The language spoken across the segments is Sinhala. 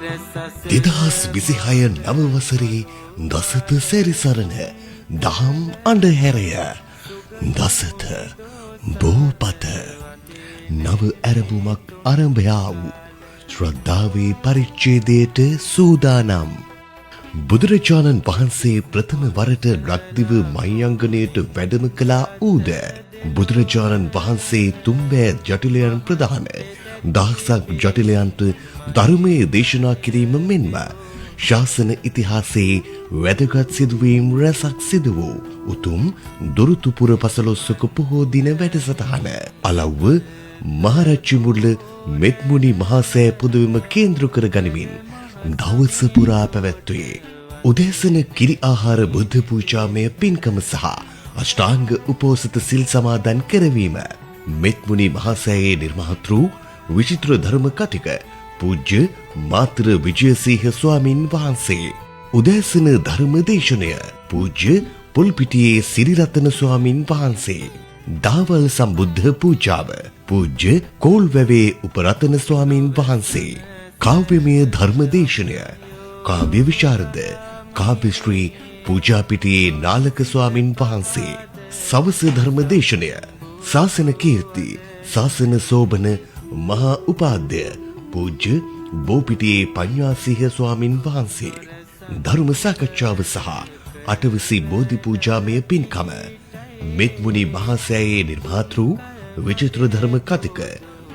දෙදහස් 26 නව වසරේ දසත සැරිසරන දහම් අඬහැරය දසත බෝපත නව ඇරඹුමක් ආරම්භයා වූ ශ්‍රද්ධාවේ පරිච්ඡේදයට සූදානම්. බුදුරජාණන් වහන්සේ ප්‍රථම වරට ලක්දිව මහියංගණයට වැඩම කළා ඌද බුදුරජාණන් වහන්සේ තුන්බෑ ජටිලයන් ප්‍රදාන දහසක් ජටිලයන්ට ධර්මයේ දේශනා කිරීම මෙන්ම ශාසන ඉතිහාසයේ වැදගත් සිදුවීම් රැසක් සිදු වූ උතුම් දොරටුපුර පසළොස්වක පොහෝ දින වැඩසටහන අලව්ව මහරච්චිමුල්ල මෙත්මුනි මහසෑ පුදබිම කේන්ද්‍ර කර ගනිමින් දවස පුරා පැවැත්වේ. උදෑසන කිරි ආහාර බුද්ධ පූජාමය පින්කම සහ අෂ්ටාංග උපෝසත සිල් සමාදන් කරවීම මෙත්මුනි මහසෑයේ නිර්මාතෘ විචිත්‍ර ධර්ම කතික පූජ්‍ය මාතර විජයසිංහ ස්වාමින් වහන්සේ උදෑසන ධර්ම දේශනය පූජ්‍ය පුල්පිටියේ සිරිරතන ස්වාමින් වහන්සේ දාවල් සම්බුද්ධ පූජාව පූජ්‍ය කෝල්වැවේ උපරතන ස්වාමින් වහන්සේ කාව්‍යමය ධර්ම දේශනය කාව්‍ය විශාරද කාව්‍ය ශ්‍රී පූජාපිටියේ නාලක ස්වාමින් වහන්සේ සවස ධර්ම දේශනය ශාසන කීර්ති ශාසන සෝබන මහා උපාධ්‍ය පූජ්‍ය බෝපිටියේ පඤ්ඤාසිංහ ස්වාමින් වහන්සේ ධර්ම සාකච්ඡාව සහ අටවසි බෝධි පූජාමය පින්කම මෙත්මුනි මහසෑයේ නිර්මාතෘ විචිත්‍ර ධර්ම කතික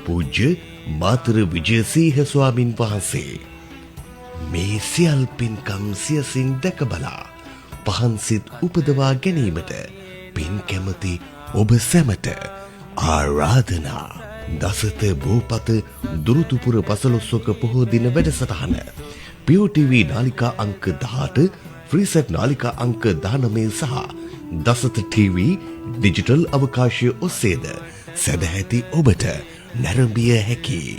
පූජ්‍ය මාතර විජයසිංහ ස්වාමින් වහන්සේ මේ සියල් පින්කම් සියසින් දැක බලා පහන්සිත උපදවා ගැනීමට පින් කැමති ඔබ සැමට ආරාධනා. දසත බෝපත දුරුතුපුර පසළොස්වක පොහෝ දින වැඩසටහන POTV නාලිකා අංක 18 ෆ්‍රීසෙට් නාලිකා අංක 19 සහ දසත TV ඩිජිටල් අවකාශය ඔස්සේද සැදැහැති ඔබට නැරඹිය හැකියි.